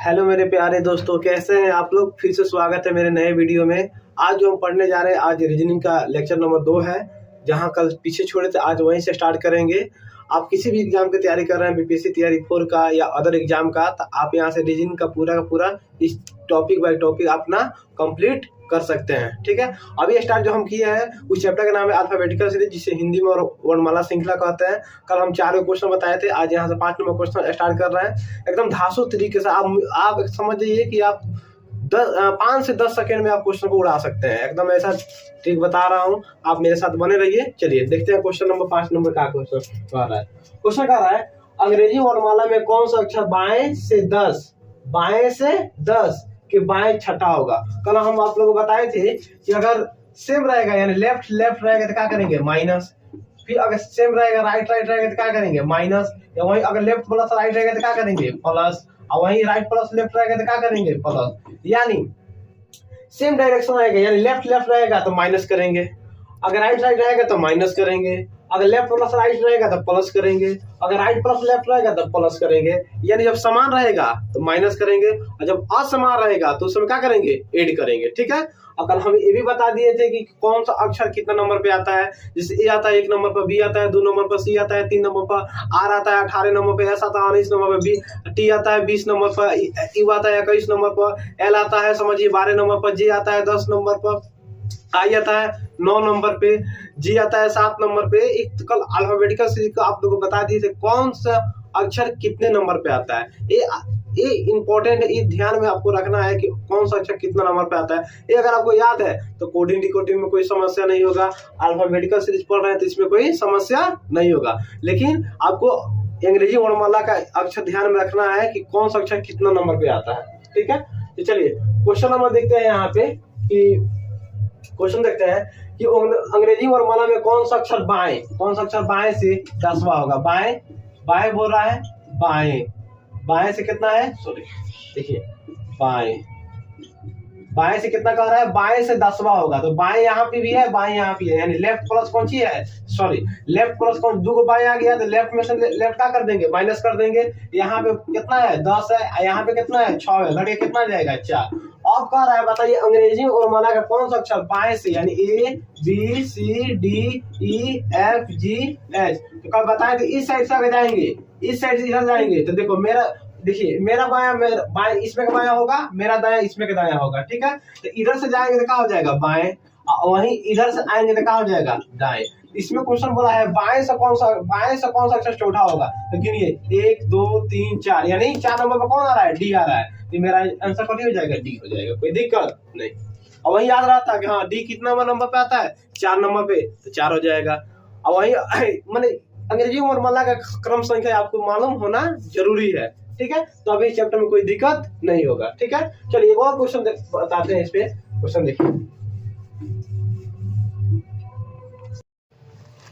Hello मेरे प्यारे दोस्तों, कैसे हैं आप लोग। फिर से स्वागत है मेरे नए वीडियो में। आज जो हम पढ़ने जा रहे हैं, आज रीजनिंग का लेक्चर नंबर 2 है। जहां कल पीछे छोड़े थे, आज वहीं से स्टार्ट करेंगे। आप किसी भी एग्जाम की तैयारी कर रहे हैं, बीपीएससी तैयारी 4 का या अदर एग्जाम का, तो आप यहां से रीजनिंग का पूरा इस टॉपिक बाय टॉपिक अपना कंप्लीट कर सकते हैं। ठीक है, अभी स्टार्ट जो हम किए हैं उस चैप्टर का नाम है अल्फाबेटिकल सीरीज, जिसे हिंदी में और वर्णमाला श्रृंखला कहते हैं। कल हम 4 क्वेश्चन बताए थे, आज यहाँ से 5 नंबर क्वेश्चन स्टार्ट कर रहे हैं। एकदम धांसू तरीके से आप समझ जाइए कि आप 5 से 10 सेकेंड में आप क्वेश्चन को उड़ा सकते हैं। एकदम ऐसा ठीक बता रहा हूँ, आप मेरे साथ बने रहिए। चलिए देखते हैं क्वेश्चन नंबर 5 नंबर का क्वेश्चन कह रहा है। क्वेश्चन कह रहा है, अंग्रेजी वर्णमाला में कौन सा अक्षर बाएं से 10 के बाएं छठा होगा। कल हम आप लोगों को बताए थे कि अगर सेम रहेगा यानी लेफ्ट रहेगा तो क्या करेंगे, माइनस। फिर अगर सेम रहेगा राइट रहेगा तो क्या करेंगे, माइनस। या वहीं अगर लेफ्ट प्लस राइट रहेगा तो क्या करेंगे, प्लस। और वहीं राइट प्लस लेफ्ट रहेगा तो क्या करेंगे, प्लस। यानी सेम डायरेक्शन रहेगा, यानी लेफ्ट रहेगा तो माइनस करेंगे, अगर राइट रहेगा तो माइनस करेंगे, अगर लेफ्ट प्लस राइट रहेगा तो प्लस करेंगे, अगर राइट प्लस लेफ्ट रहेगा तो प्लस करेंगे। यानी जब समान रहेगा तो माइनस करेंगे, और जब असमान रहेगा तो उसमें क्या करेंगे, ऐड करेंगे। ठीक है, और कल हम ये भी बता दिए थे कि कौन सा अक्षर कितना नंबर पे आता है। जैसे ए आता है 1 नंबर पर, बी आता है 2 नंबर पर, सी आता है 3 नंबर पर, आर आता है 18 नंबर पे, एस आता है 19 नंबर पर, बी टी आता है 20 नंबर पर, यू आता है 21 नंबर पर, एल आता है समझिए 12 नंबर पर, जे आता है 10 नंबर पर, आई आता है 9 नंबर पे, जी आता है 7 नंबर पे। एक कल अल्फाबेटिकल सीरीज को आप लोगों को बता दिए थे कौन सा अक्षर कितने नंबर पे आता है। ये इंपॉर्टेंट है, ये ध्यान में आपको रखना है कि कौन सा अक्षर कितना नंबर पे आता है। ये अगर आपको याद है तो कोडिंग डिकोडिंग में कोई समस्या नहीं होगा। अल्फाबेटिकल सीरीज पढ़ रहे हैं तो इसमें कोई समस्या नहीं होगा। लेकिन आपको अंग्रेजी वर्णमाला का अक्षर ध्यान में रखना है कि कौन सा अक्षर कितना नंबर पे आता है। ठीक है, तो चलिए क्वेश्चन नंबर देखते हैं। यहाँ पे कि क्वेश्चन देखते हैं कि अंग्रेजी वर्णमाला में कौन सा अक्षर बाएं से 10वां होगा। बाएं बोल रहा है, बाएं से कितना है, सॉरी देखिए, बाएं से कितना कह रहा है, बाएं से 10वां होगा। तो बाएं यहाँ पे भी है, बाएं यहाँ पे है, यानी लेफ्ट प्लस कौन सी है, सॉरी लेफ्ट प्लस कौन, 2 को बाएं आ गया तो लेफ्ट में से लेफ्ट क्या कर देंगे, माइनस कर देंगे। यहाँ पे कितना है, 10 है, यहाँ पे कितना है, 6 है, घटे कितना जाएगा, 4। अब कह रहा है बताइए अंग्रेजी वर्णमाला का कौन सा अक्षर बाएं से, यानी A B C D E F G H. तो कब बताएं तो इस साइड से आगे जाएंगे, इस साइड से इधर जाएंगे। तो देखो मेरा बाएं इसमें का बायां होगा, मेरा दायां इसमें का दायां होगा। ठीक है, तो इधर से जाएंगे तो क्या हो जाएगा, बाएं। वहीं इधर से आएंगे तो क्या हो जाएगा, दाएं। इसमें क्वेश्चन बोला है बाएं से कौन सा अक्षर चौथा होगा। तो गिनिए 1 2 3 4, यानी 4 नंबर पर कौन आ रहा है, डी आ रहा है। तो मेरा आंसर कौन हो जाएगा, डी हो जाएगा, कोई दिक्कत नहीं। और वही याद रहता है कि हाँ डी कितना नंबर पे आता है, 4 नंबर पे, तो 4 हो जाएगा। और वही मैंने अंग्रेजी वर्णमाला का क्रम संख्या आपको मालूम होना जरूरी है। ठीक है, तो अभी चैप्टर में कोई दिक्कत नहीं होगा। ठीक है, चलिए एक और क्वेश्चन बताते हैं। इस पे क्वेश्चन देखिए।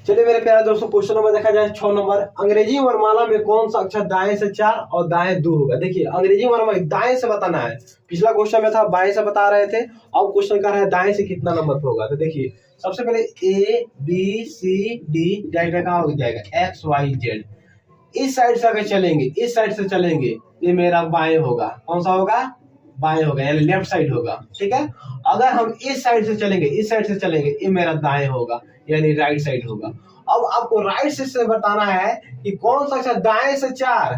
चलिए मेरे प्यारे दोस्तों, क्वेश्चन नंबर देखा जाए 6 नंबर। अंग्रेजी वर्णमाला में कौन सा अक्षर दाएं से 4 और दाएं 2 होगा। देखिए अंग्रेजी वर्णमाला दाएं से बताना है। पिछला क्वेश्चन में था बाएं से बता रहे थे, अब क्वेश्चन कर रहा है दाएं से कितना नंबर पे होगा। तो देखिए सबसे पहले ए बी सी डी जाएगा, कहाँ हो जाएगा, एक्स वाई जेड। इस साइड से अगर चलेंगे, इस साइड से चलेंगे, ये मेरा बाएं होगा। कौन सा होगा, बाएं होगा, यानी लेफ्ट साइड होगा। ठीक है, अगर हम इस साइड से चलेंगे, ये मेरा दाएं होगा, यानी राइट साइड होगा। अब आपको राइट से बताना है कि कौन सा अक्षर दाएं से 4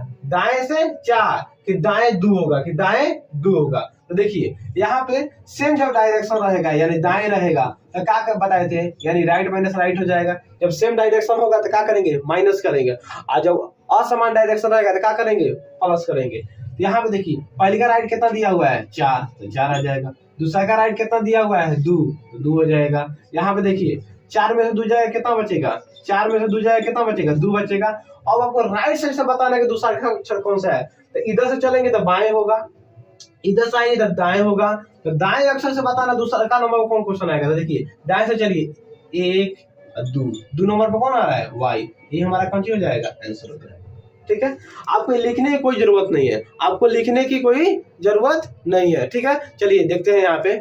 कि दाएं 2 होगा, कि दाएं 2 होगा। तो देखिए यहाँ पे सेम जब डायरेक्शन रहेगा, यानी दाएं रहेगा, तो क्या बताए थे, यानी राइट माइनस राइट हो जाएगा। जब सेम डायरेक्शन होगा तो क्या करेंगे, माइनस करेंगे। और जब असमान डायरेक्शन रहेगा तो क्या करेंगे, प्लस करेंगे। तो यहाँ पे देखिए पहले का राइट कितना दिया हुआ है, 4, तो 4 आ जाएगा। दूसरा का राइट कितना दिया हुआ है, 2, तो 2 हो जाएगा। यहाँ पे देखिए 4 में से 2 जाएगा कितना बचेगा, 4 में से 2 जाएगा कितना बचेगा, 2 बचेगा। अब आपको राइट साइड से बताना है कि दूसरा अक्षर कौन सा है। तो इधर से चलेंगे तो बाएं होगा, इधर से आएंगे तो दाएं होगा। तो दाएं अक्षर से बताना दूसरा का नंबर कौन क्वेश्चन आएगा। तो देखिए दाएं से चलिए 1 2 नंबर पर कौन आ रहा है, वाई। ये हमारा कौन सी हो जाएगा, आंसर हो जाएगा। ठीक है, आपको लिखने की कोई जरूरत नहीं है, ठीक है, चलिए देखते हैं यहाँ पे।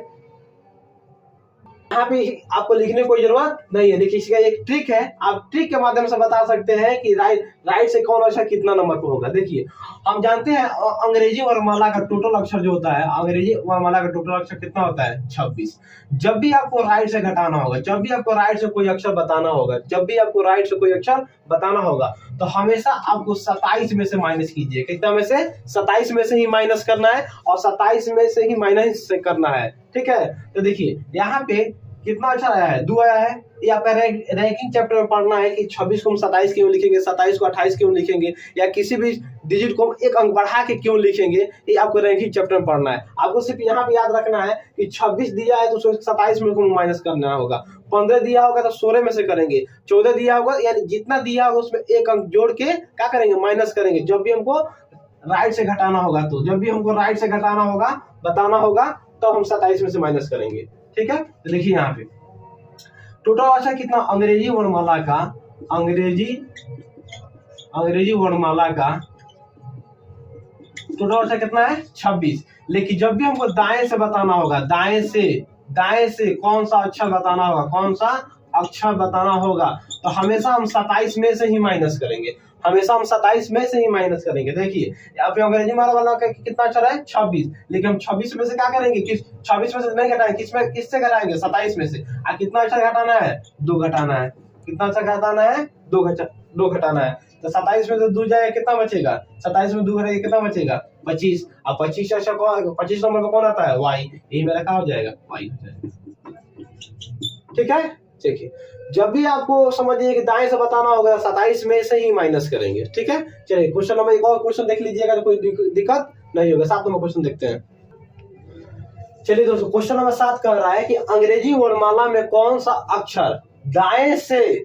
यहाँ पे आपको लिखने की कोई जरूरत नहीं है। देखिए इसका एक ट्रिक है, आप ट्रिक के माध्यम से बता सकते हैं कि राइट से कौन अक्षर कितना नंबर पर होगा। देखिए हम जानते हैं अंग्रेजी वर्णमाला का टोटल अक्षर जो होता है, अंग्रेजी वर्णमाला का टोटल अक्षर कितना होता है 26। जब भी आपको राइट से घटाना होगा, जब भी आपको राइट से कोई अक्षर बताना होगा, जब भी आपको राइट से कोई अक्षर बताना होगा, तो हमेशा आपको 27 में से माइनस कीजिए। कितना में से? 27 में से ही माइनस करना है और 27 में से ही माइनस करना है। ठीक है, तो देखिए यहाँ पे कितना अच्छा आया है, 2 आया है। ये आपका रैंकिंग चैप्टर में पढ़ना है कि 26 को हम 27 क्यों लिखेंगे, 27 को 28 क्यों लिखेंगे, या किसी भी डिजिट को हम एक अंक बढ़ा के क्यों लिखेंगे, ये आपको रैंकिंग चैप्टर में पढ़ना है। आपको सिर्फ यहाँ पे याद रखना है कि 26 दिया है तो उसको 27 में माइनस करना होगा, 15 दिया होगा तो 16 में से करेंगे, 14 दिया होगा यानी जितना दिया होगा उसमें एक अंक जोड़ के क्या करेंगे, माइनस करेंगे। जब भी हमको राइट से घटाना होगा, तो जब भी हमको राइट से घटाना होगा, बताना होगा, तो हम 27 में से माइनस करेंगे। ठीक है, तो देखिए यहाँ पे टोटल अक्षर कितना अंग्रेजी वर्णमाला का, अंग्रेजी वर्णमाला का टोटल अक्षर कितना है 26। लेकिन जब भी हमको दाएं से बताना होगा, दाएं से कौन सा अक्षर बताना होगा, कौन सा अक्षर बताना होगा, तो हमेशा हम 27 में से ही माइनस करेंगे, हमेशा हम 27 में से ही माइनस करेंगे। देखिए यहाँ पे अंग्रेजी वर्णमाला का कितना अक्षर है 26, लेकिन हम 26 में से क्या करेंगे, 26 में से नहीं घटाएंगे, किससे घटाएंगे, 27 में से। और कितना अक्षर घटाना है, 2 घटाना है। कितना अक्षर घटाना है, 2 घटाना है। तो 27 में से 2 जाएगा, कितना बचेगा, 27 में 2 घटाएगा, कितना बचेगा 25। अब 25 अक्षर 25 नंबर पर कौन आता है, y, यही मेरा क्या हो जाएगा, y हो जाएगा। ठीक है, देखिए जब भी आपको समझिए कि दाएं से बताना होगा 27 में से ही माइनस करेंगे। ठीक है, चलिए क्वेश्चन नंबर एक और क्वेश्चन देख लीजिएगा, तो कोई दिक्कत नहीं होगा। 7 नंबर क्वेश्चन देखते हैं। चलिए दोस्तों, क्वेश्चन नंबर 7 कह रहा है कि अंग्रेजी वर्णमाला में कौन सा अक्षर दाएं से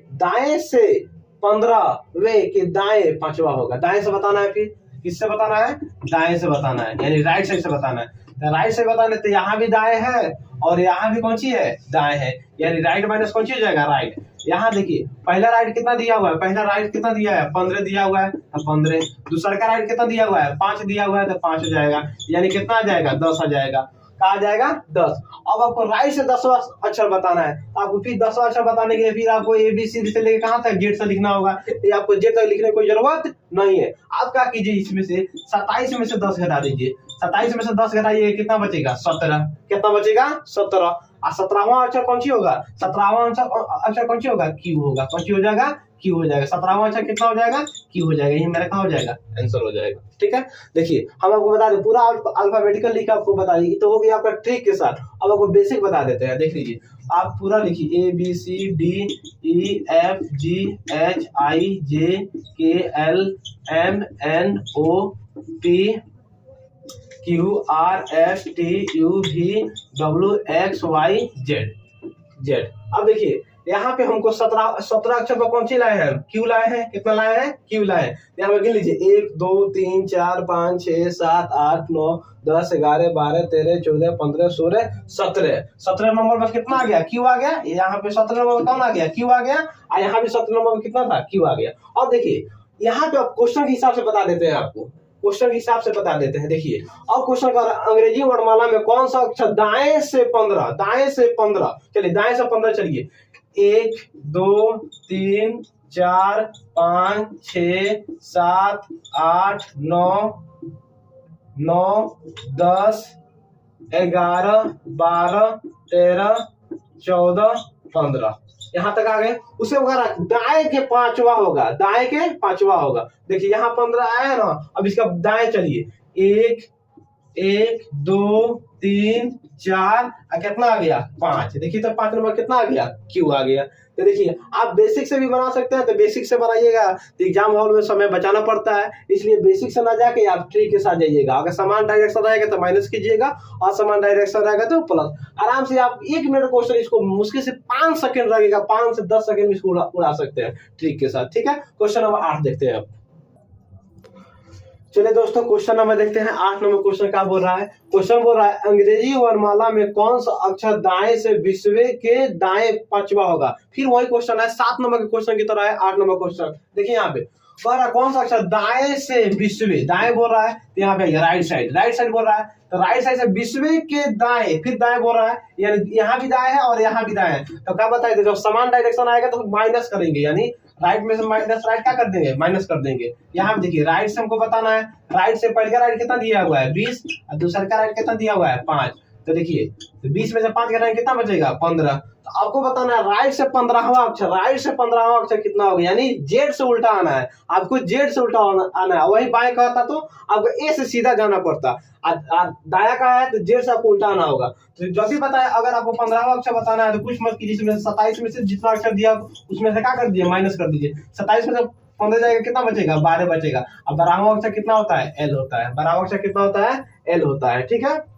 15वें के दाएं 5वां होगा। दाएं से बताना है, फिर किससे बताना है, दाएं से बताना है, यानी राइट साइड से बताना है। तो राइट से बताना है, तो यहाँ भी दाएं है और यहाँ भी कौन सी है, दाएं है, यानी राइट माइनस कौन सी हो जाएगा, राइट। यहाँ देखिए पहला राइट कितना दिया हुआ है, पहला राइट कितना दिया है 15 दिया हुआ है, तो 15। दूसरा का राइट कितना दिया हुआ है, 5 दिया हुआ है, तो 5 हो जाएगा, यानी कितना आ जाएगा, 10 आ जाएगा। कहा जाएगा 10। अब आपको राइट से 10वां अक्षर बताना है, आपको फिर 10वां अक्षर बताने के लिए फिर आपको ABCD से लेकर कहां तक, जेड से लिखना होगा। ये आपको जेड तक लिखने की कोई जरूरत नहीं है। आप क्या कीजिए, इसमें से 27 में से 10 घटा दीजिए, 27 में से 10 घटाइए, कितना बचेगा 17। कितना बचेगा 17। और 17वां अक्षर कौन सी होगा, 17वां अक्षर कौन सी होगा, क्यू होगा। कौन सी हो जाएगा, क्यू हो जाएगा। 17वां अक्षर कितना हो जाएगा, क्यू हो जाएगा। यही मेरा क्या हो जाएगा, आंसर हो जाएगा। ठीक है, देखिए हम आपको बता दें, पूरा अल्फाबेटिकल लिख आपको बता दी, तो हो गया आपका ट्रिक के साथ। अब आपको बेसिक बता देते हैं, देख लीजिए, आप पूरा लिखिए ABCDEFGHIJKLMNOPQRSTUVWXYZ। अब देखिए यहाँ पे हमको 17 अक्षर पर कौन सी लाए हैं, क्यू लाए हैं। कितना लाए हैं, क्यू लाए हैं। यहाँ पे गिन लीजिए 1 2 3 4 5 6 7 8 9 10 11 12 13 14 15 16 17। 17 नंबर पर कितना आ गया, क्यू आ गया। यहाँ पे 17 नंबर पर कौन आ गया, क्यू आ गया। और यहाँ पे 17 नंबर पर कितना था, क्यू आ गया। अब देखिए यहाँ पे आप क्वेश्चन के हिसाब से बता देते हैं, आपको क्वेश्चन के हिसाब से बता देते हैं। देखिए अब क्वेश्चन का अंग्रेजी वर्णमाला में कौन सा अक्षर दाएं से 15, चलिए दाएं से 15, चलिए 1 2 3 4 5 6 7 8 9 10 11 12 13 14 15, यहाँ तक आ गए। उसे वगैरह दाएं के 5वां होगा, दाएं के 5वां होगा। देखिए यहाँ 15 आया है ना, अब इसका दाएं चलिए 1 1 2 3 4, कितना आ गया 5। देखिए तो 5 नंबर कितना आ गया, क्यू आ गया। तो देखिए आप बेसिक से भी बना सकते हैं, तो बेसिक से बनाइएगा तो एग्जाम हॉल में समय बचाना पड़ता है, इसलिए बेसिक से ना जाके आप ट्रिक के साथ जाइएगा। अगर समान डायरेक्शन रहेगा तो माइनस कीजिएगा, और समान डायरेक्शन रहेगा तो प्लस। आराम से आप 1 मिनट क्वेश्चन इसको मुश्किल से 5 सेकंड लगेगा, 5 से 10 सेकंड में इसको उड़ा सकते हैं ट्रिक के साथ। ठीक है, क्वेश्चन नंबर 8 देखते हैं अब। चलिए दोस्तों क्वेश्चन नंबर देखते हैं। 8 नंबर क्वेश्चन क्या बोल रहा है, क्वेश्चन बोल रहा है अंग्रेजी वर्णमाला में कौन सा अक्षर दाएं से 20वें के दाएं 5वां होगा। फिर वही क्वेश्चन है, 7 नंबर के क्वेश्चन की तरह है 8 नंबर क्वेश्चन। देखिए यहाँ पे कह रहा कौन सा अक्षर दाएं से 20वें, दाएं बोल रहा है तो यहाँ पे राइट साइड बोल रहा है, तो राइट साइड से 20वें के दाएं, फिर दाएं बोल रहा है, यानी यहाँ भी दाएं है और यहाँ भी दाएं है। तो क्या बताए थे, जब समान डायरेक्शन आएगा तो माइनस करेंगे, यानी राइट में से माइनस राइट क्या कर देंगे, माइनस कर देंगे। यहाँ पे देखिए राइट से हमको बताना है, राइट से पहले का राइट कितना दिया हुआ है 20 और दूसरे का राइट कितना दिया हुआ है 5। तो देखिए तो 20 में से 5 घटाएंगे कितना बचेगा 15। तो आपको बताना है राइट से 15वां अक्षर, राइट से 15वां अक्षर कितना होगा, यानी जेड से उल्टा आना है आपको, जेड से उल्टा आना है। वही बाएं का था तो आपको ए से सीधा जाना पड़ता, दाया का है तो जेड से आपको उल्टा आना होगा। तो जब भी बताया अगर आपको 15वां अक्षर बताना है तो कुछ मत कीजिए, जिसमें 27 में से जितना अक्षर दिया उसमें से क्या कर दीजिए, माइनस कर दीजिए। 27 में से 15 जाएगा कितना बचेगा, 12 बचेगा। अब 12वां अक्षर कितना होता है, एल होता है। 12वां अक्षर कितना होता है, एल होता है। ठीक है,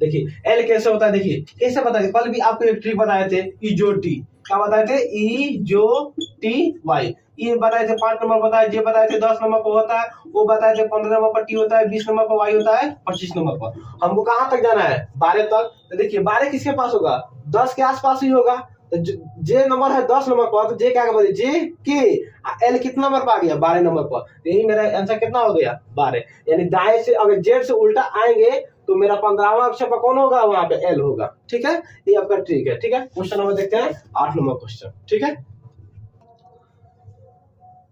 देखिए एल कैसे होता है, देखिए कैसे बताए, कल भी आपको एक ट्रिक बताए थे, इजोटी। क्या बताए थे, इजोटी वाई। ये बताए थे 5 नंबर बताए, जे बताए थे 10 नंबर पर होता है, वो बताए थे 15 नंबर पर टी होता है, 20 नंबर पर वाई होता है, 25 नंबर पर। हमको कहाँ तक जाना है, 12 तक। तो देखिए 12 किसके पास होगा, 10 के आसपास ही होगा। तो जे नंबर है 10 नंबर पर, तो जे क्या बोले, जे के एल कितना नंबर पर आ गया, 12 नंबर पर। यही मेरा आंसर कितना हो गया, 12। यानी दाएं से अगर जेड से उल्टा आएंगे तो मेरा 15वां अक्षर पर कौन होगा, वहां पे एल होगा। ठीक है, ये आपका ट्रिक है। ठीक है, क्वेश्चन नंबर देखते हैं 8 नंबर क्वेश्चन। ठीक है,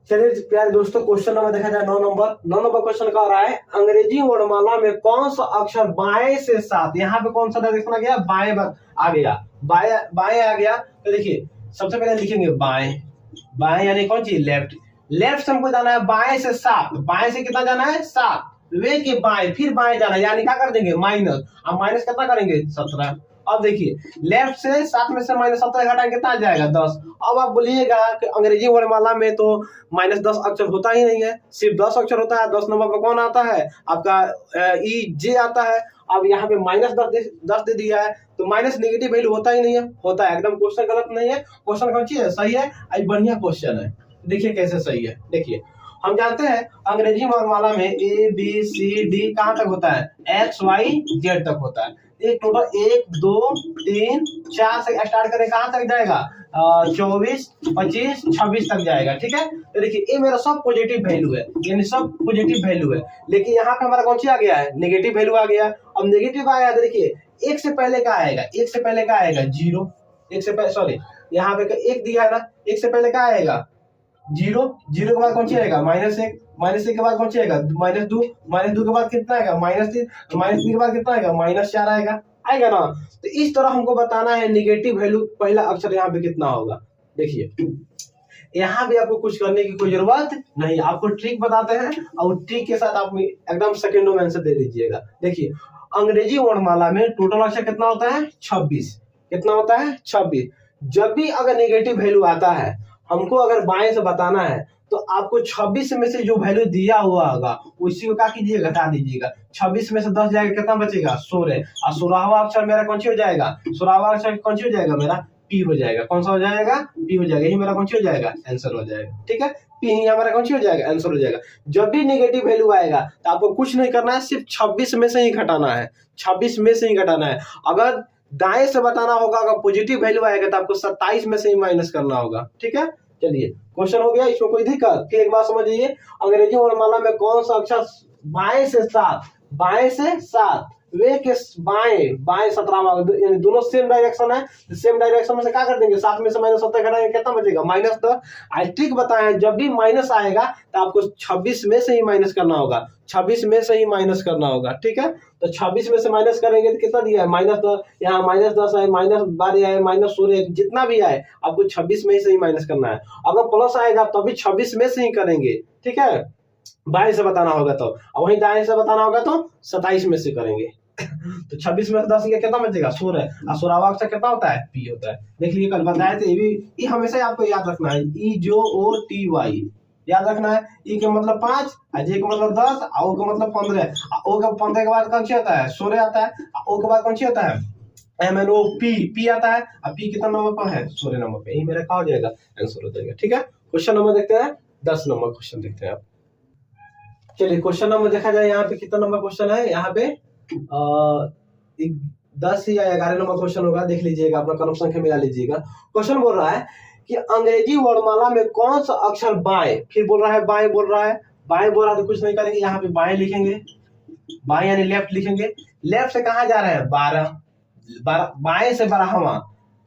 चलिए प्यारे दोस्तों, क्वेश्चन नंबर देखा जाए 9 नंबर क्वेश्चन कह रहा है, अंग्रेजी वर्णमाला में कौन सा अक्षर बाएं से 7, यहाँ पे कौन सा डायरेक्शन आ गया, बाएं आ गया, बाएं आ गया। तो देखिए सबसे पहले लिखेंगे बाएं, बाएं यानी कौन चीज, लेफ्ट। लेफ्ट से हमको जाना है बाएं से 7, बाएं से कितना जाना है 7, वे के बाएं, फिर बाएं जाना है, यानी क्या कर देंगे, माइनस। अब माइनस कितना करेंगे, 17। अब देखिए लेफ्ट से 7 में से माइनस 17 घटाएंगे कितना आ जाएगा, 10। अब आप बोलिएगा कि अंग्रेजी वर्णमाला में तो माइनस 10 अक्षर होता ही नहीं है, सिर्फ 10 अक्षर होता है। 10 नंबर पर कौन आता है आपका, ई जे आता है। अब यहाँ पे माइनस 10 दे दिया है, तो माइनस नेगेटिव वैल्यू होता ही नहीं है, होता है। एकदम क्वेश्चन गलत नहीं है, क्वेश्चन कौन सी है, सही है, आज बढ़िया क्वेश्चन है। देखिए कैसे सही है, देखिए हम जानते हैं अंग्रेजी वर्णमाला में ए बी सी डी कहाँ तक होता है, एक्स वाई जेड तक होता है। एक टोटल 1 2 3 4 से स्टार्ट करें, कहाँ तक जाएगा, 24 25 26 तक जाएगा। ठीक है, तो देखिए ये मेरा सब पॉजिटिव वैल्यू है, यानी सब पॉजिटिव वैल्यू है। लेकिन यहाँ पे हमारा कौन सी आ गया है, नेगेटिव वैल्यू आ गया। अब नेगेटिव आया तो देखिए एक से पहले क्या आएगा, एक से पहले क्या आएगा, जीरो। एक से पहले सॉरी यहाँ पे एक दिया है ना, एक से पहले क्या आएगा, जीरो। जीरो के बाद कौन सी आएगा, -1। -1 के बाद कौन सी आएगा, -2। -2 के बाद कितना आएगा, -3। -3 के बाद कितना आएगा, -4 आएगा ना। तो इस तरह हमको बताना है नेगेटिव वैल्यू पहला अक्षर यहाँ पे कितना होगा। देखिए यहाँ भी आपको कुछ करने की कोई जरूरत नहीं, आपको ट्रिक बताते हैं और ट्रिक के साथ आप एकदम सेकेंडों में आंसर दे दीजिएगा। देखिए अंग्रेजी वर्णमाला में टोटल अक्षर कितना होता है, 26। कितना होता है, 26। जब भी अगर नेगेटिव वैल्यू आता है, हमको अगर बाएं से बताना है, तो आपको 26 में से जो वैल्यू दिया हुआ होगा उसी को क्या कीजिएगा, घटा दीजिएगा। 26 में से 10 जाएगा, कितना बचेगा, 16। और 16वां अक्षर मेरा कौन सी हो जाएगा, 16वां अक्षर कौन सी हो जाएगा, मेरा पी हो जाएगा। कौन सा हो जाएगा, पी हो जाएगा। यही मेरा कौन सी हो जाएगा, आंसर हो जाएगा। ठीक है, पी ही हमारा कौन सी हो जाएगा, आंसर हो जाएगा। जब भी नेगेटिव वैल्यू आएगा तो आपको कुछ नहीं करना है, सिर्फ 26 में से ही घटाना है, 26 में से ही घटाना है। अगर दाएं से बताना होगा, अगर पॉजिटिव वैल्यू आएगा तो आपको 27 में से ही माइनस करना होगा। ठीक है, चलिए क्वेश्चन हो गया, इसमें कोई दिक्कत। फिर एक बात समझिए, अंग्रेजी वर्णमाला में कौन सा अक्षर बाएं से 7, बाएं से 7 वे के बाएं 17वां, यानी दोनों सेम डायरेक्शन है, तो सेम डायरेक्शन में से क्या कर देंगे, 7 में से -17 घटाएंगे कितना बचेगा, -10। आज ट्रिक बताया, जब भी माइनस आएगा तो आपको 26 में से ही माइनस करना होगा, 26 में से ही माइनस करना होगा। ठीक है, तो 26 में से माइनस करेंगे तो कितना दिया है, -10। यहाँ -10 है, -12 है, -16 है, जितना भी आए आपको 26 में से ही माइनस करना है। अगर प्लस आएगा तो भी 26 में से ही करेंगे। ठीक है, बाएं से बताना होगा तो, और वहीं दाएं से बताना होगा तो 27 में से करेंगे। तो 26 में 10 कितना बचेगा, 16। और 16वां अक्षर कितना होता है, पी होता है। देख लीजिए कल बताए थे, ये हमेशा आपको याद रखना है, ई जो ओ टी वाई याद रखना है। ई के मतलब 5, जे का मतलब 10, ओ का मतलब 15। ओ का 15 के बाद कौन सी आता है, 16 आता है। ओ के बाद कौन सी आता है, MNO पी आता है। अब पी कितना नंबर पर है, 16 नंबर पे। यही मेरा क्या हो जाएगा, आंसर हो जाएगा। ठीक है, क्वेश्चन नंबर देखते हैं, 10 नंबर क्वेश्चन देखते हैं आप। चलिए क्वेश्चन नंबर देखा जाए, यहाँ पे कितना नंबर क्वेश्चन है, यहाँ पे 10 या 11 नंबर क्वेश्चन होगा। देख लीजिएगा, अपना क्रम संख्या मिला लीजिएगा। क्वेश्चन बोल रहा है कि अंग्रेजी वर्णमाला में कौन सा अक्षर बाएं, फिर बोल रहा है बाएं बोल रहा है, बाएं बोल रहा है तो कुछ नहीं करेंगे, यहाँ पे बाएं लिखेंगे, बाएं यानी लेफ्ट लिखेंगे। लेफ्ट से कहाँ जा रहा है 12, बाएं से 12वां,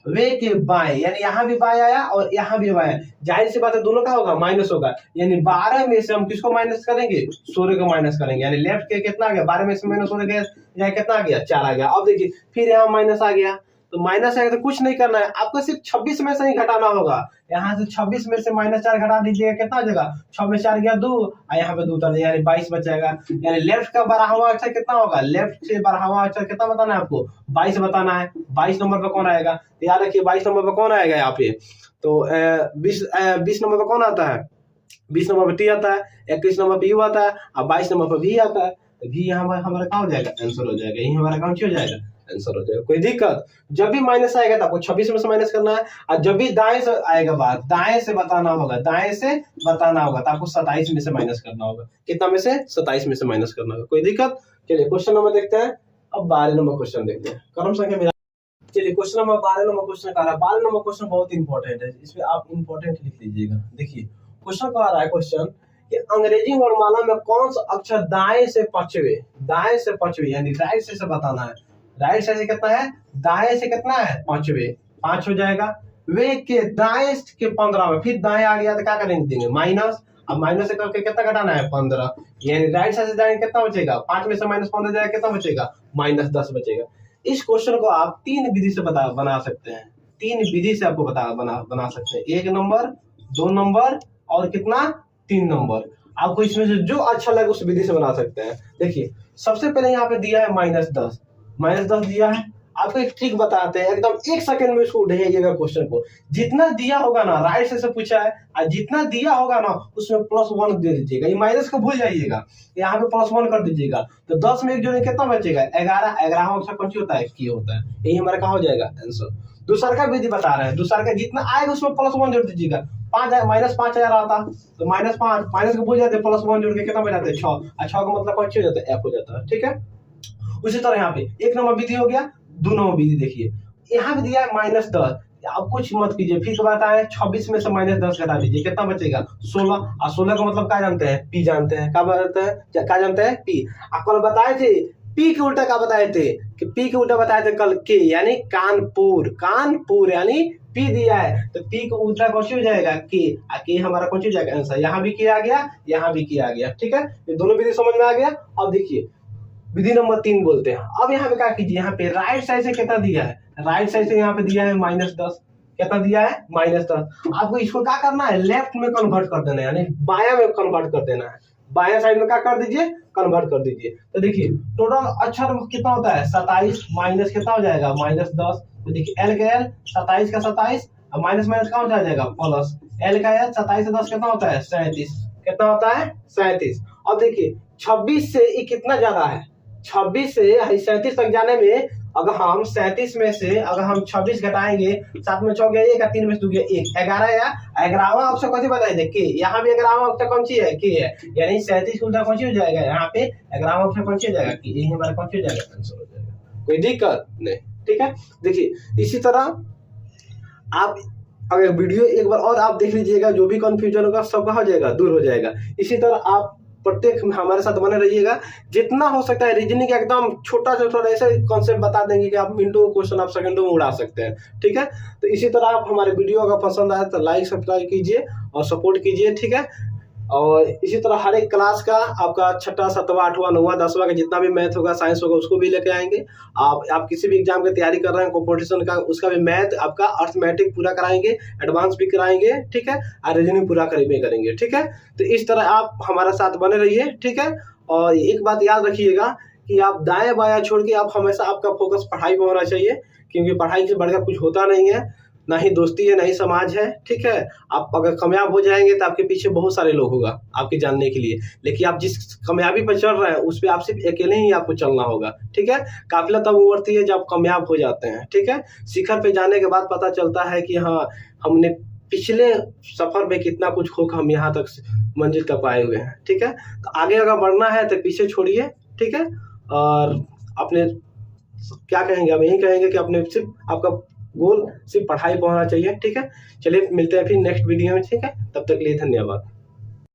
वे के बाएं यानी यहाँ भी बाएं आया और यहाँ भी बाएं, जाहिर सी बात है दोनों का होगा माइनस होगा, यानी 12 में से हम किसको माइनस करेंगे 16 को माइनस करेंगे, यानी लेफ्ट के कितना आ गया 12 में से माइनस 16 गया, यहाँ कितना आ गया 4 आ गया। अब देखिए फिर यहाँ माइनस आ गया, तो माइनस आएगा तो कुछ नहीं करना है आपको, सिर्फ 26 में से ही घटाना होगा। यहाँ से 26 में से -4 घटा दीजिएगा, कितना आ जाएगा 6 में 4 गया 2 और यहाँ पे 2 उतर यानी 22 बचेगा। यानी लेफ्ट का 12वां अक्षर कितना होगा, लेफ्ट से 12वां अक्षर कितना बताना है आपको 22 बताना है। 22 नंबर पे कौन आएगा, याद रखिए 22 नंबर पे कौन आएगा यहाँ पे, तो 20 नंबर पे कौन आता है, 20 नंबर पे टी आता है, 21 नंबर पे यू आता है और 22 नंबर पे भी आता है, तो भी यहाँ हमारा क्या हो जाएगा आंसर हो जाएगा, यही हमारा काम हो जाएगा आंसर हो जाएगा। कोई दिक्कत, जब भी माइनस आएगा तो आपको 26 में से माइनस करना है, और जब भी दाएं से आएगा बात दाएं से बताना होगा, दाएं से बताना होगा तो आपको 27 में से माइनस करना होगा, कितना में से 27 में से माइनस करना होगा। कोई दिक्कत, चलिए क्वेश्चन नंबर देखते हैं। अब 12 नंबर क्वेश्चन देखते हैं, क्रम संख्या मेरा, चलिए क्वेश्चन नंबर 12 नंबर क्वेश्चन का रहा है। 12 नंबर क्वेश्चन बहुत इंपॉर्टेंट है, इसमें आप इंपॉर्टेंट लिख लीजिएगा। देखिए क्वेश्चन का रहा है क्वेश्चन कि अंग्रेजी वर्णमाला में कौन सा अक्षर दाएं से पांचवे यानी राइट से बताना है। राइट साइड से कितना है, दाएं से कितना है 5वें, 5 हो जाएगा। वे के दाएं के 15 में, फिर दाएं आ गया तो क्या करेंगे देंगे माइनस, अब माइनस से करके कितना घटाना है 15, यानी राइट साइड से दाएं कितना बचेगा 5 में से -15 जाएगा, कितना बचेगा -10 बचेगा। इस क्वेश्चन को आप 3 विधि से बना सकते हैं, 3 विधि से आपको बना सकते हैं, 1 नंबर 2 नंबर और कितना 3 नंबर, आपको इसमें से जो अच्छा लगे उस विधि से बना सकते हैं। देखिए सबसे पहले यहाँ पे दिया है -10 दिया है, आपको एक ट्रिक बताते हैं, एकदम 1 सेकंड में इसको उठाइएगा क्वेश्चन को, जितना दिया होगा ना राइट से पूछा है और जितना दिया होगा ना उसमें +1 दे दीजिएगा, ये माइनस को भूल जाइएगा, यहाँ पे +1 कर दीजिएगा, तो 10 में 1 जोड़े कितना बचेगा 11, 11वां अक्षर कौन सी होता है की होता है, यही हमारा क्या हो जाएगा आंसर। दूसरा का विधि बता रहे हैं, दूसरा का जितना आएगा उसमें +1 जोड़ दीजिएगा, -5 आता तो -5 माइनस को भूल जाते, +1 जोड़ के कितना बचाते 6, और 6 का मतलब कौन सी हो जाता है F हो जाता है, ठीक है। उसी तरह यहाँ पे 1 नंबर विधि हो गया, 2 नंबर विधि देखिए यहाँ पे दिया है -10, आप कुछ मत कीजिए, फिर बात आए 26 में से -10 घटा दीजिए, कितना बचेगा 16, और 16 का मतलब क्या जानते हैं पी जानते हैं, क्या जानते हैं पी। आपको बताए थे पी के उल्टा क्या बताए थे, कि पी के उल्टा बताए थे कल के, यानी कानपुर यानी पी दिया है तो पी को उल्टा कौन सी हो जाएगा के हमारा कौन सी हो जाएगा आंसर, यहाँ भी किया गया यहाँ भी किया गया, ठीक है। ये दोनों विधि समझ में आ गया। अब देखिए विधि नंबर 3 बोलते हैं। अब यहाँ पे क्या कीजिए, यहाँ पे राइट साइड से कितना दिया है, राइट साइड से यहाँ पे दिया है -10, कितना दिया है -10, आपको इसको क्या करना है लेफ्ट में कन्वर्ट कर देना है, यानी बाया में कन्वर्ट कर देना है, बाया साइड में क्या कर दीजिए कन्वर्ट कर दीजिए। तो देखिए टोटल अक्षर कितना होता है 27 माइनस कितना हो जाएगा -10, तो देखिए एल का एल 27 का 27 और माइनस क्या हो जाएगा प्लस, एल का एल 27 से 10 कितना होता है 37, कितना होता है 37। अब देखिए 26 से ये कितना ज्यादा है, 26 से 37 तक जाने में अगर हम 37 में से अगर हम 26 घटाएंगे, 7 में 6 गया 1 और 3 में 2 गया 1, 11 या 11वां अक्षर कौन सी बताए थे के, यहाँ भी 11वां अक्षर कौन सी है के है, यानी 37 उल्टा कौन सी हो जाएगा, यहाँ पे 11वां अक्षर कौन सी हो जाएगा कि, यही हमारा कौन सी हो जाएगा आंसर हो जाएगा, कोई दिक्कत नहीं, ठीक है। देखिए इसी तरह आप अगर वीडियो एक बार और आप देख लीजिएगा, जो भी कंफ्यूजन होगा सब हो जाएगा दूर हो जाएगा। इसी तरह आप प्रत्येक हमारे साथ बने रहिएगा, जितना हो सकता है रीजनिंग एकदम छोटा ऐसा कॉन्सेप्ट बता देंगे कि आप मिनटों क्वेश्चन आप सेकंडों में उड़ा सकते हैं, ठीक है। तो इसी तरह आप हमारे वीडियो अगर पसंद आए तो लाइक सब्सक्राइब कीजिए और सपोर्ट कीजिए, ठीक है। और इसी तरह हर एक क्लास का आपका 6वां 7वां 8वां 9वां 10वां का जितना भी मैथ होगा साइंस होगा उसको भी लेके आएंगे। आप किसी भी एग्जाम की तैयारी कर रहे हैं कॉम्पिटिशन का, उसका भी मैथ आपका अर्थमेटिक पूरा कराएंगे, एडवांस भी कराएंगे, ठीक है, और रीजनिंग पूरा करेंगे, ठीक है। तो इस तरह आप हमारे साथ बने रहिए, ठीक है। और एक बात याद रखिएगा कि आप दाएं बायां छोड़ के आप हमेशा आपका फोकस पढ़ाई पर होना चाहिए, क्योंकि पढ़ाई से बढ़कर कुछ होता नहीं है, ना ही दोस्ती है ना ही समाज है, ठीक है। आप अगर कामयाब हो जाएंगे तो आपके पीछे बहुत सारे लोग होगा आपके जानने के लिए, लेकिन आप जिस कामयाबी पर चल रहे हैं उस पर आप सिर्फ अकेले ही आपको चलना होगा, ठीक है। काफिला तब उमड़ती है जब कामयाब हो जाते हैं, ठीक है। शिखर पे जाने के बाद पता चलता है कि हाँ हमने पिछले सफर में कितना कुछ होकर हम यहाँ तक मंजिल तक आए हुए हैं, ठीक है। तो आगे अगर बढ़ना है तो पीछे छोड़िए, ठीक है। और अपने क्या कहेंगे, हम यही कहेंगे कि अपने सिर्फ आपका गोल सिर्फ पढ़ाई पर होना चाहिए। ठीक है, चलिए मिलते हैं फिर नेक्स्ट वीडियो में। ठीक है, तब तक के लिए धन्यवाद।